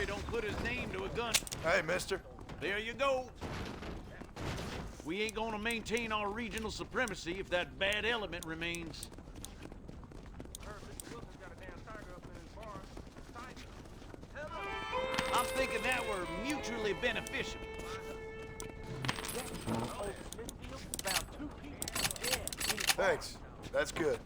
Jerry don't put his name to a gun. Hey, mister. There you go. We ain't gonna maintain our regional supremacy if that bad element remains. I'm thinking that we're mutually beneficial. Thanks. That's good.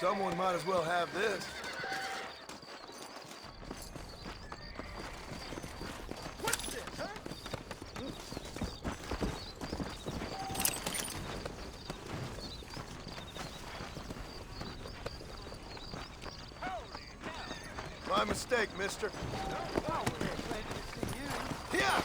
Someone might as well have this. What's this, huh? My mistake, mister. Oh, we're glad to see you. Here!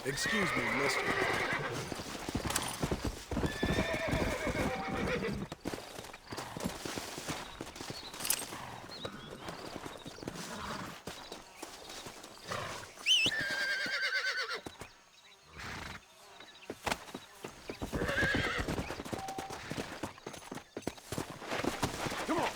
Excuse me, mister. Come on.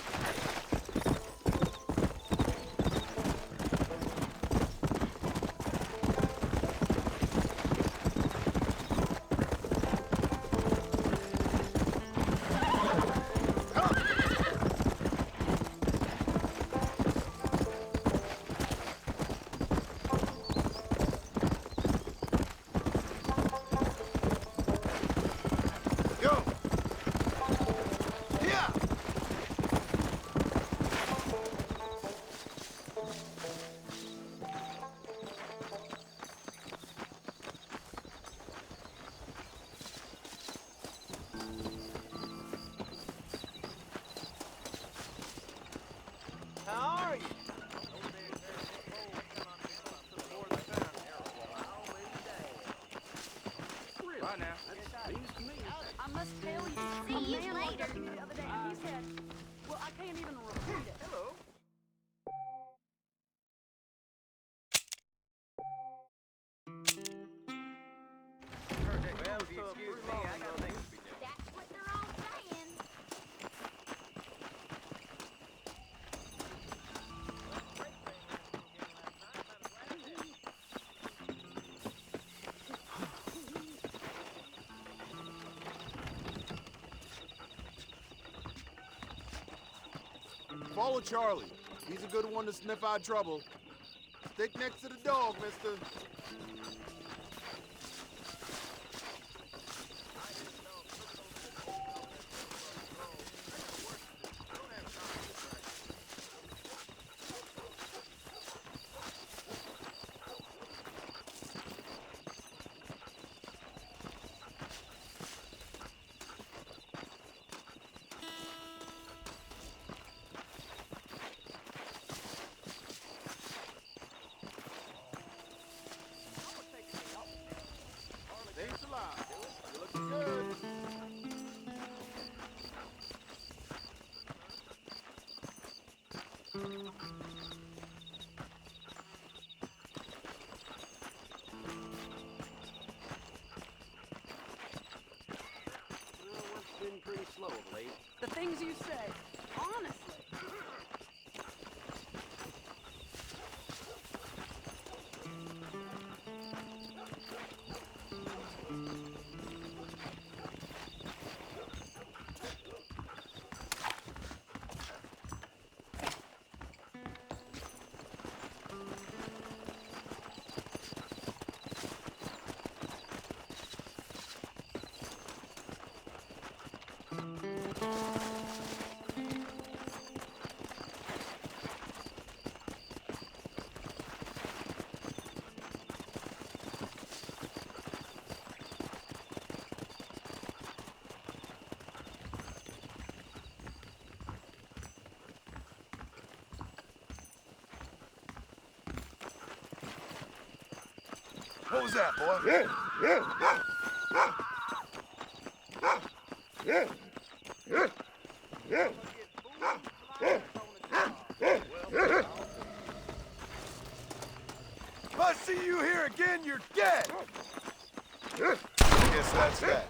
Go! Yeah! How are you? Right now. That's news to me. I must tell you. See you a man walked later. up to me the other day and he said, well, I can't even repeat it. Hello. Well, if you excuse me, I got things to be doing. That's what they're all saying. Follow Charlie. He's a good one to sniff out trouble. Stick next to the dog, mister. Thanks a lot. You're looking good. Work's been pretty slow of late. The things you say, honestly. What was that, boy? If I see you here again, you're dead! Guess that's that.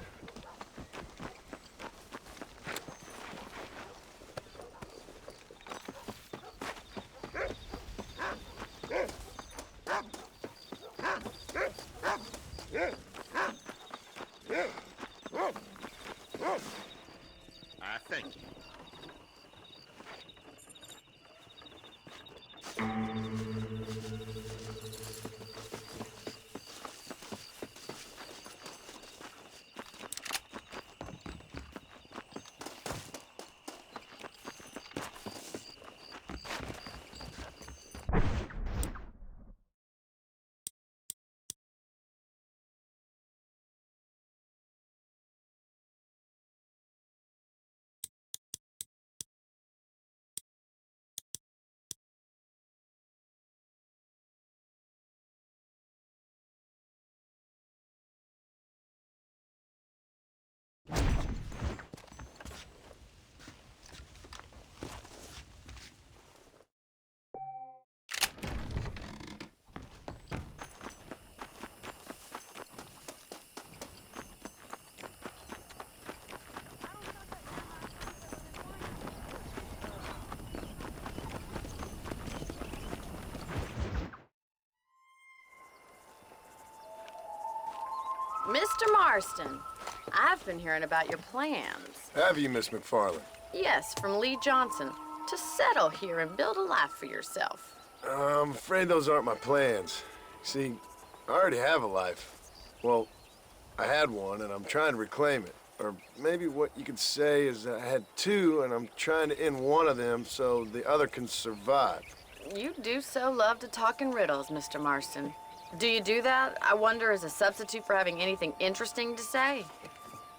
I thank you. Mr. Marston, I've been hearing about your plans. Have you, Miss McFarland? Yes, from Lee Johnson, to settle here and build a life for yourself. I'm afraid those aren't my plans. See, I already have a life. Well, I had one, and I'm trying to reclaim it. Or maybe what you could say is I had two, and I'm trying to end one of them so the other can survive. You do so love to talk in riddles, Mr. Marston. Do you do that, I wonder, as a substitute for having anything interesting to say?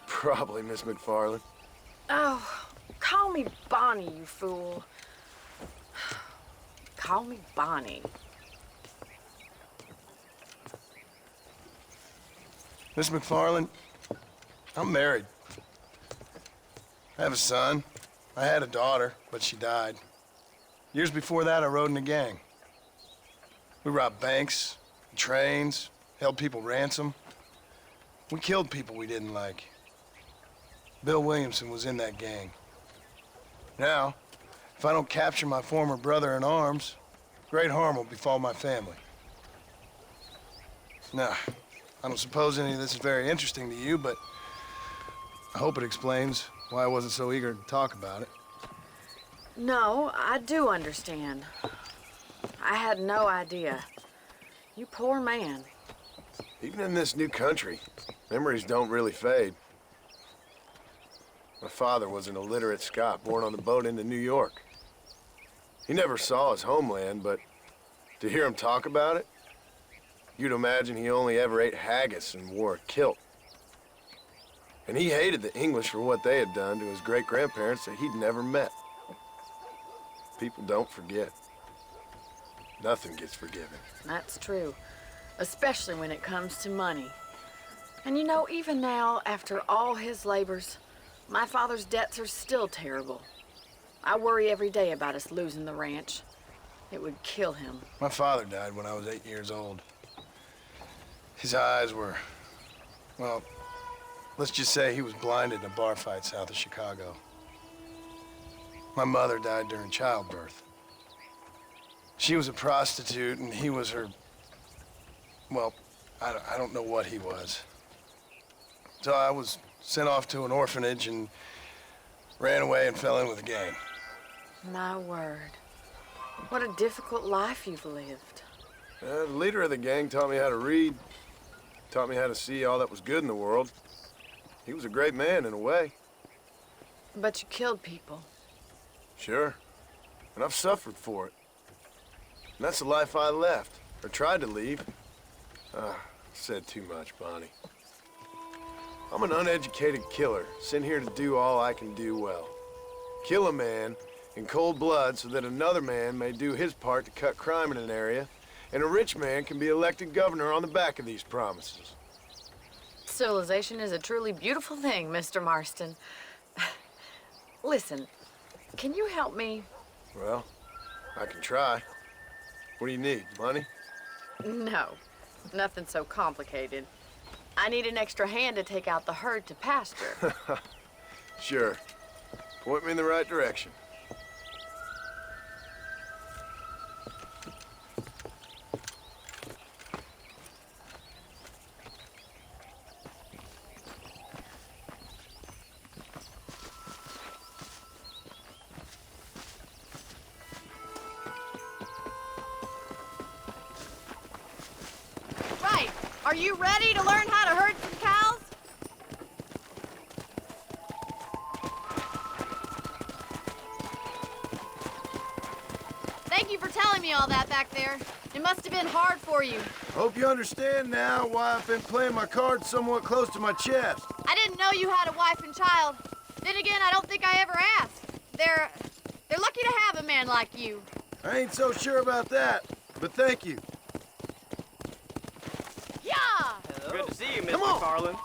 Probably, Miss McFarland. Oh, call me Bonnie, you fool. Call me Bonnie. Miss McFarland, I'm married. I have a son. I had a daughter, but she died. Years before that, I rode in a gang. We robbed banks, trains, held people ransom. We killed people we didn't like. Bill Williamson was in that gang. Now, if I don't capture my former brother in arms, great harm will befall my family. Now, I don't suppose any of this is very interesting to you, but I hope it explains why I wasn't so eager to talk about it. No, I do understand. I had no idea. You poor man. Even in this new country, memories don't really fade. My father was an illiterate Scot born on the boat into New York. He never saw his homeland, but to hear him talk about it, you'd imagine he only ever ate haggis and wore a kilt. And he hated the English for what they had done to his great-grandparents that he'd never met. People don't forget. Nothing gets forgiven. That's true, especially when it comes to money. And you know, even now, after all his labors, my father's debts are still terrible. I worry every day about us losing the ranch. It would kill him. My father died when I was 8 years old. His eyes were, well, let's just say he was blinded in a bar fight south of Chicago. My mother died during childbirth. She was a prostitute, and he was her, well, I don't know what he was. So I was sent off to an orphanage and ran away and fell in with a gang. My word. What a difficult life you've lived. The leader of the gang taught me how to read, taught me how to see all that was good in the world. He was a great man in a way. But you killed people. Sure. And I've suffered for it. And that's the life I left, or tried to leave. Said too much, Bonnie. I'm an uneducated killer, sent here to do all I can do well. Kill a man in cold blood so that another man may do his part to cut crime in an area, and a rich man can be elected governor on the back of these promises. Civilization is a truly beautiful thing, Mr. Marston. Listen, can you help me? Well, I can try. What do you need, money? No, nothing so complicated. I need an extra hand to take out the herd to pasture. Sure. Point me in the right direction. Right. Are you ready to learn how to herd some cows? Thank you for telling me all that back there. It must have been hard for you. Hope you understand now why I've been playing my cards somewhat close to my chest. I didn't know you had a wife and child. Then again, I don't think I ever asked. They're lucky to have a man like you. I ain't so sure about that, but thank you. Yeah! Good to see you, Miss Come on. McFarland.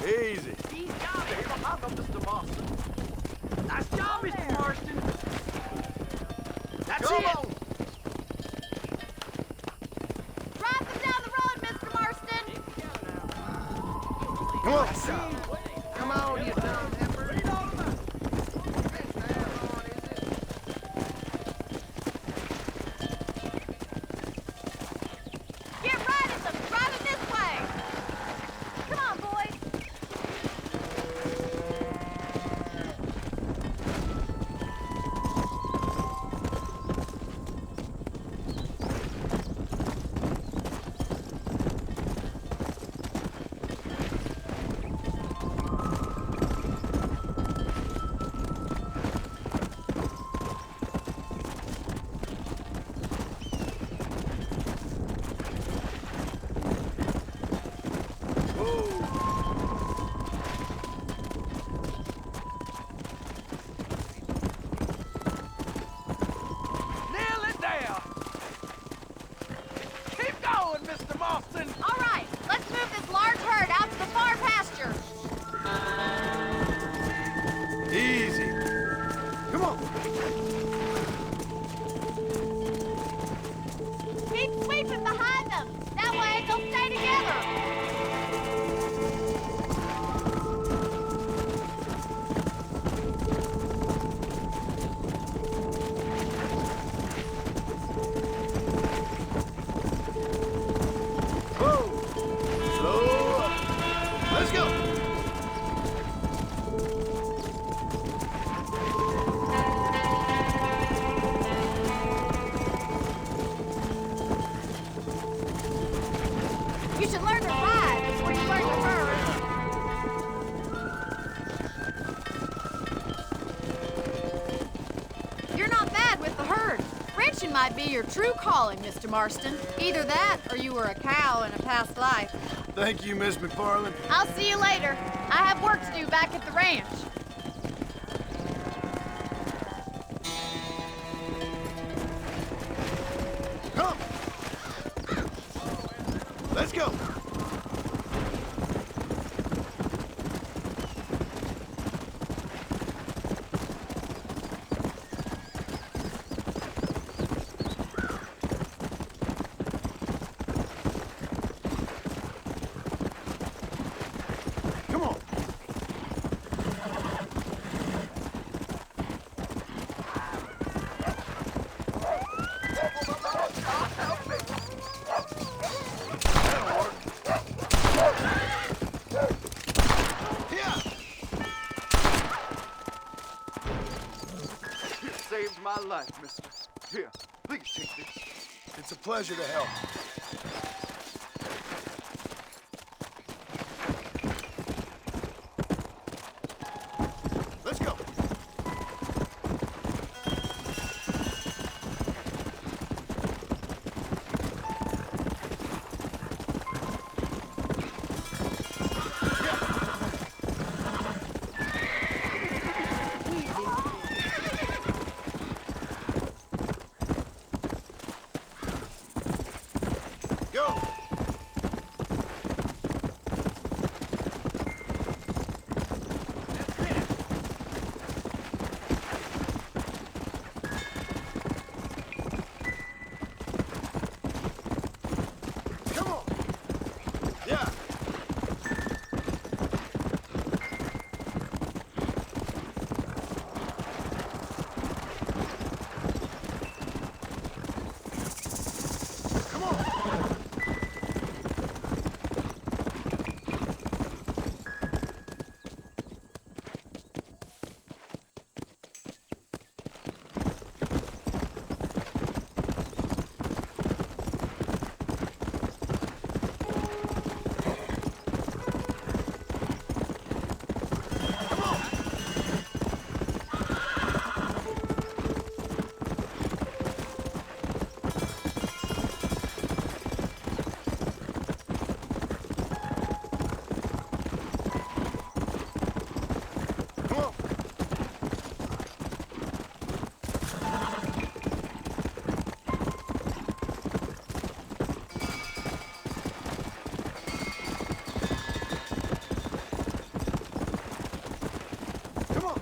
Easy. He's got it. Behind them, Mr. Marston. Nice job, Mr. Marston. That's Come it. on. Drive them down the road, Mr. Marston! Come on. Come on, you dumb heifer. fishing might be your true calling, Mr. Marston. Either that, or you were a cow in a past life. Thank you, Miss McFarland. I'll see you later. I have work to do back at the ranch. Come! Let's go! Come on! You saved my life, mister. Here, please take this. It's a pleasure to help. Let's go! Go! Come on! Yeah! Come on! Come on! Come on!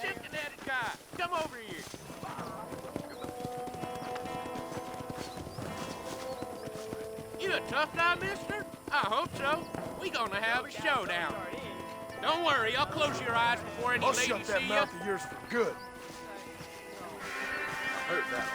Cincinnati guy, come over here. You a tough guy, mister? I hope so. We gonna have a showdown. Don't worry, I'll close your eyes before any I'll ladies shut that see mouth you. of yours for good. I heard that.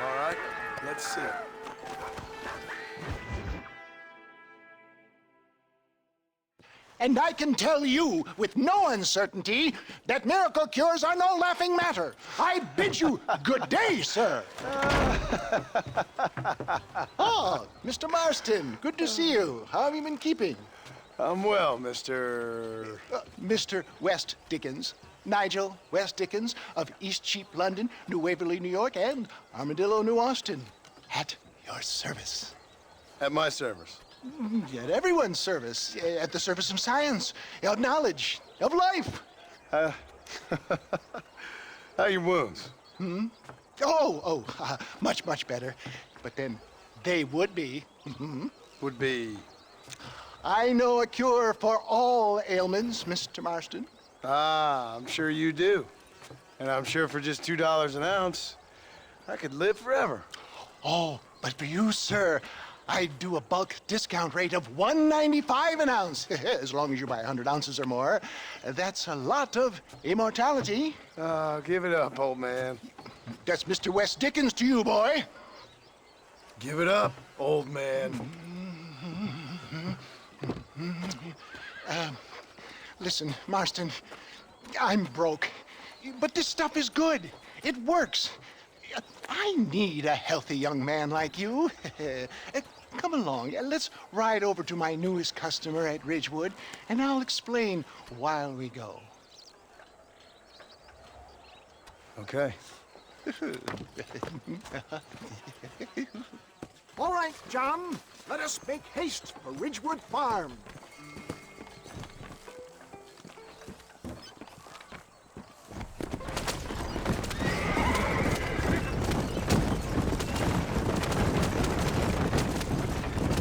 All right, let's see. And I can tell you with no uncertainty that miracle cures are no laughing matter. I bid you good day, sir. Oh, Mr. Marston, good to see you. How have you been keeping? I'm well, Mr. Mr. West Dickens. Nigel West Dickens of East Cheap, London, New Waverly, New York, and Armadillo, New Austin. At your service. At my service. At everyone's service. At the service of science, of knowledge, of life. How are your wounds? Much, much better. But then they would be. Would be... I know a cure for all ailments, Mr. Marston. Ah, I'm sure you do. And I'm sure for just $2 an ounce, I could live forever. Oh, but for you, sir, I'd do a bulk discount rate of $1.95 an ounce, as long as you buy 100 ounces or more. That's a lot of immortality. Give it up, old man. That's Mr. West Dickens to you, boy. Give it up, old man. Listen, Marston, I'm broke, but this stuff is good. It works. I need a healthy young man like you. Come along, let's ride over to my newest customer at Ridgewood, and I'll explain while we go. Okay. All right, John, let us make haste for Ridgewood Farm.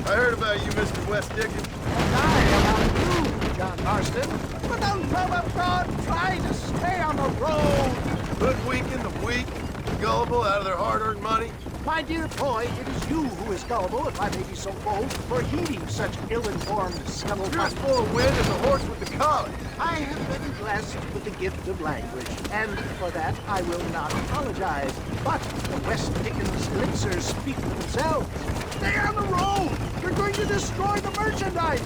I heard about you, Mr. West Dickens. And I about you, John Marston. For the love of God, try to stay on the road. Hoodwinking the weak, gullible out of their hard-earned money. My dear boy, it is you who is gullible, if I may be so bold, for heeding such ill-informed scuttlebutt. You're as full of wind as a horse with the collar. I have been blessed with the gift of language, and for that I will not apologize. But the West Dickens elixirs speak for themselves. Stay on the road! You're going to destroy the merchandise!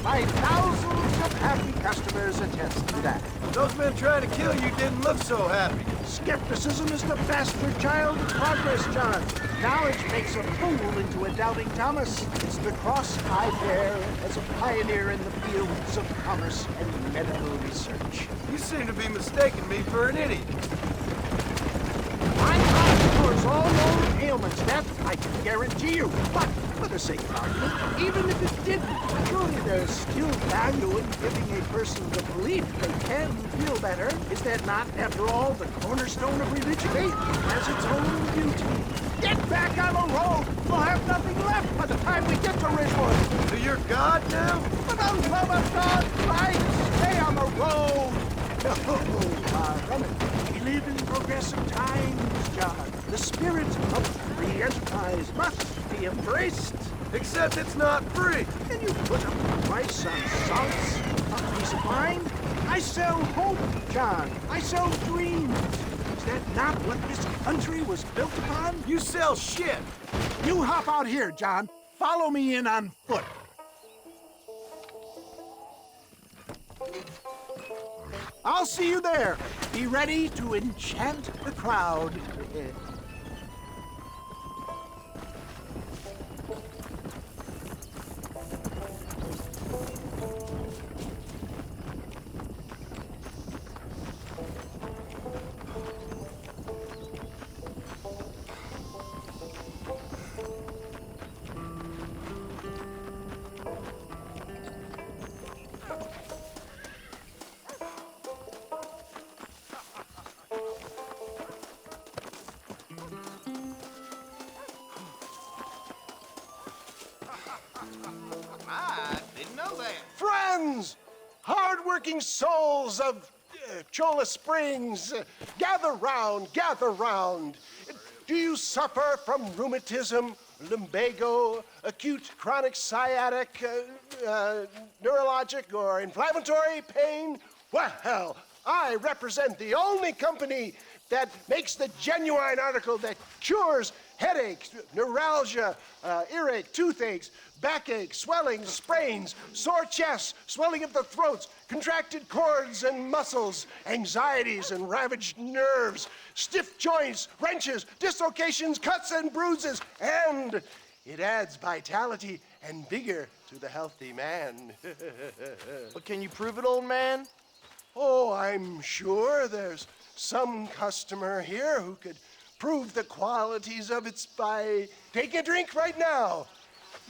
My thousands of happy customers attest to that. Those men trying to kill you didn't look so happy. Skepticism is the bastard child of progress, John. Knowledge makes a fool into a doubting Thomas. It's the cross I bear as a pioneer in the fields of commerce and medical research. You seem to be mistaking me for an idiot. My mind cures all known ailments, that I can guarantee you. But, for the sake of argument, even if it didn't, surely there's still value in giving a person the belief they can feel better. Is that not, after all, the cornerstone of religion? Faith has its own beauty. Get back on the road! We'll have nothing left by the time we get to Ridgewood. So you're God now? For the love of God, try to stay on the road! We live in progressive times, John. The spirit of free enterprise must be embraced. Except it's not free. Can you put up a price on salts, a peace of mind? I sell hope, John. I sell dreams. Is that not what this country was built upon? You sell shit. You hop out here, John. Follow me in on foot. I'll see you there. Be ready to enchant the crowd. Friends! Hard-working souls of Cholla Springs, gather round, gather round. Do you suffer from rheumatism, lumbago, acute chronic sciatic, neurologic, or inflammatory pain? Well, I represent the only company that makes the genuine article that cures headaches, neuralgia, earache, toothaches, backache, swelling, sprains, sore chests, swelling of the throats, contracted cords and muscles, anxieties and ravaged nerves, stiff joints, wrenches, dislocations, cuts and bruises, and it adds vitality and vigor to the healthy man. But can you prove it, old man? Oh, I'm sure there's some customer here who could prove the qualities of it by taking a drink right now.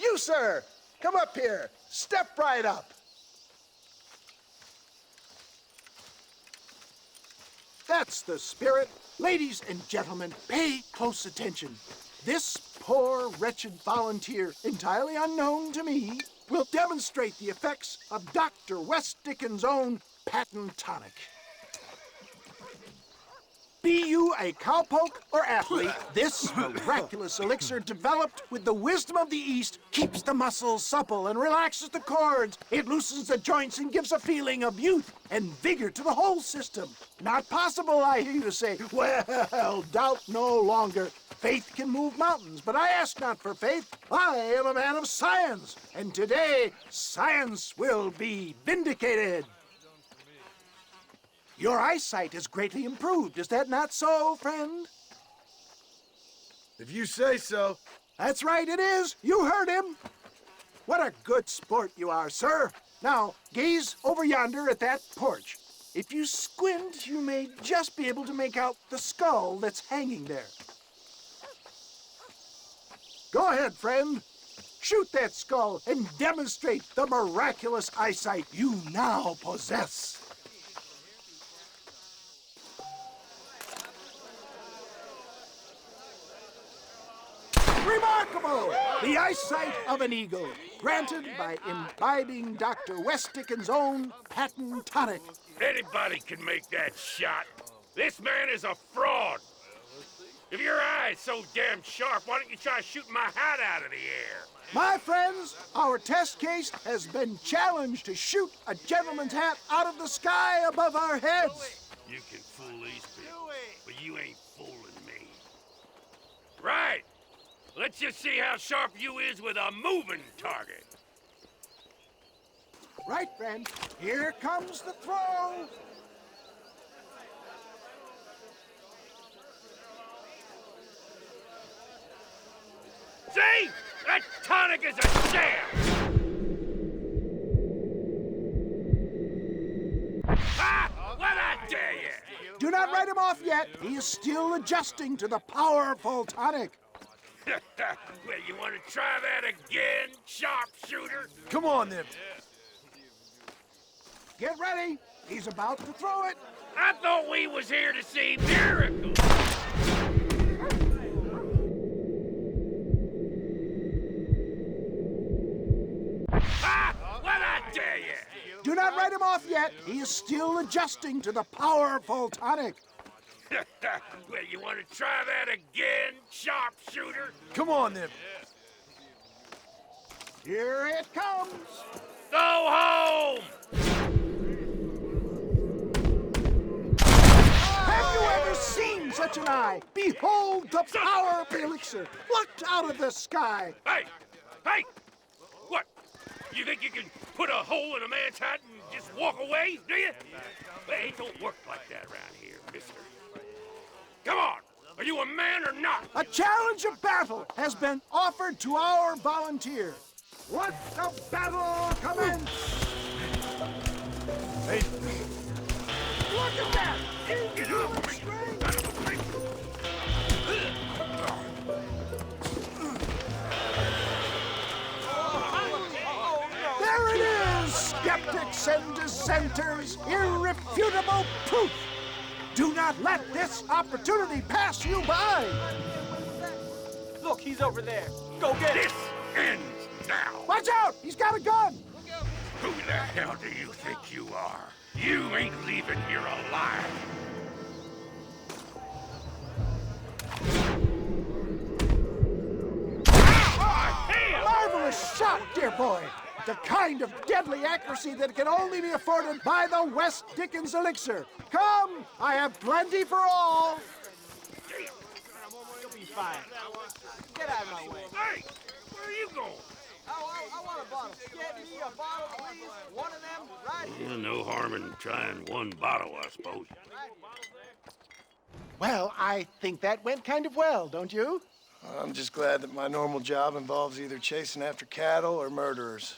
You, sir, come up here. Step right up. That's the spirit. Ladies and gentlemen, pay close attention. This poor, wretched volunteer, entirely unknown to me, will demonstrate demonstrate the effects of Dr. West Dickens' own patent tonic. Be you a cowpoke or athlete, this miraculous elixir developed with the wisdom of the East keeps the muscles supple and relaxes the cords. It loosens the joints and gives a feeling of youth and vigor to the whole system. Not possible, I hear you say. Well, doubt no longer. Faith can move mountains, but I ask not for faith. I am a man of science, and today science will be vindicated. Your eyesight is greatly improved. Is that not so, friend? If you say so. That's right, it is. You heard him. What a good sport you are, sir. Now, gaze over yonder at that porch. If you squint, you may just be able to make out the skull that's hanging there. Go ahead, friend. Shoot that skull and demonstrate the miraculous eyesight you now possess. Remarkable! The eyesight of an eagle, granted by imbibing Dr. West Dickens' own patent tonic. Anybody can make that shot. This man is a fraud. If your eye's so damn sharp, why don't you try shooting my hat out of the air? My friends, our test case has been challenged to shoot a gentleman's hat out of the sky above our heads. You can fool these people, but you ain't fooling me. Right. Let's just see how sharp you is with a moving target. Right, friend. Here comes the throw. See? That tonic is a sham! Ah! What I dare you! Do not write him off yet. He is still adjusting to the powerful tonic. Well, you want to try that again, sharpshooter? Come on, then. Get ready. He's about to throw it. I thought we was here to see miracles. Ah! What I dare you! Do not write him off yet. He is still adjusting to the powerful tonic. Well, you want to try that again, sharpshooter? Come on, then. Here it comes. Go home! Have you ever seen such an eye? Behold the power of the elixir, plucked out of the sky. Hey! Hey! What? You think you can put a hole in a man's hat and just walk away, do you? Well, it don't work like that around here, mister. Come on! Are you a man or not? A challenge of battle has been offered to our volunteer. Let the battle commence! Hey, Look at that! Get off me! There it is! Skeptics and dissenters, irrefutable proof! Do not let this opportunity pass you by! Look, he's over there. Go get him. This ends now! Watch out! He's got a gun! Who the hell do you think you are? You ain't leaving here alive! Marvelous shot, dear boy! The kind of deadly accuracy that can only be afforded by the West Dickens elixir. Come, I have plenty for all. You'll be fine. Get out of my way. Hey! Where are you going? I want a bottle. Get me a bottle, please. One of them, right here. No harm in trying one bottle, I suppose. Well, I think that went kind of well, don't you? I'm just glad that my normal job involves either chasing after cattle or murderers.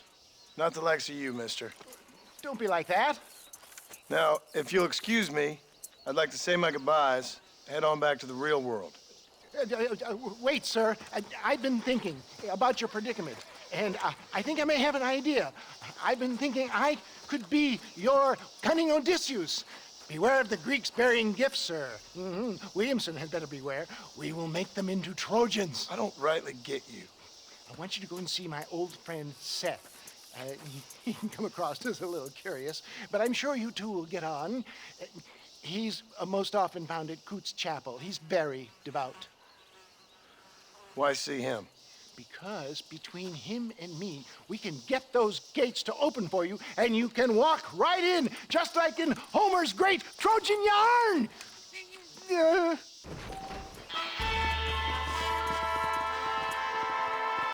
Not the likes of you, mister. Don't be like that. Now, if you'll excuse me, I'd like to say my goodbyes, head on back to the real world. Wait, sir. I've been thinking about your predicament, and I think I may have an idea. I've been thinking I could be your cunning Odysseus. Beware of the Greeks burying gifts, sir. Williamson had better beware. We will make them into Trojans. I don't rightly get you. I want you to go and see my old friend Seth. He can come across as a little curious, but I'm sure you two will get on. He's most often found at Coots Chapel. He's very devout. Why see him? Because between him and me, we can get those gates to open for you, and you can walk right in, just like in Homer's great Trojan yarn!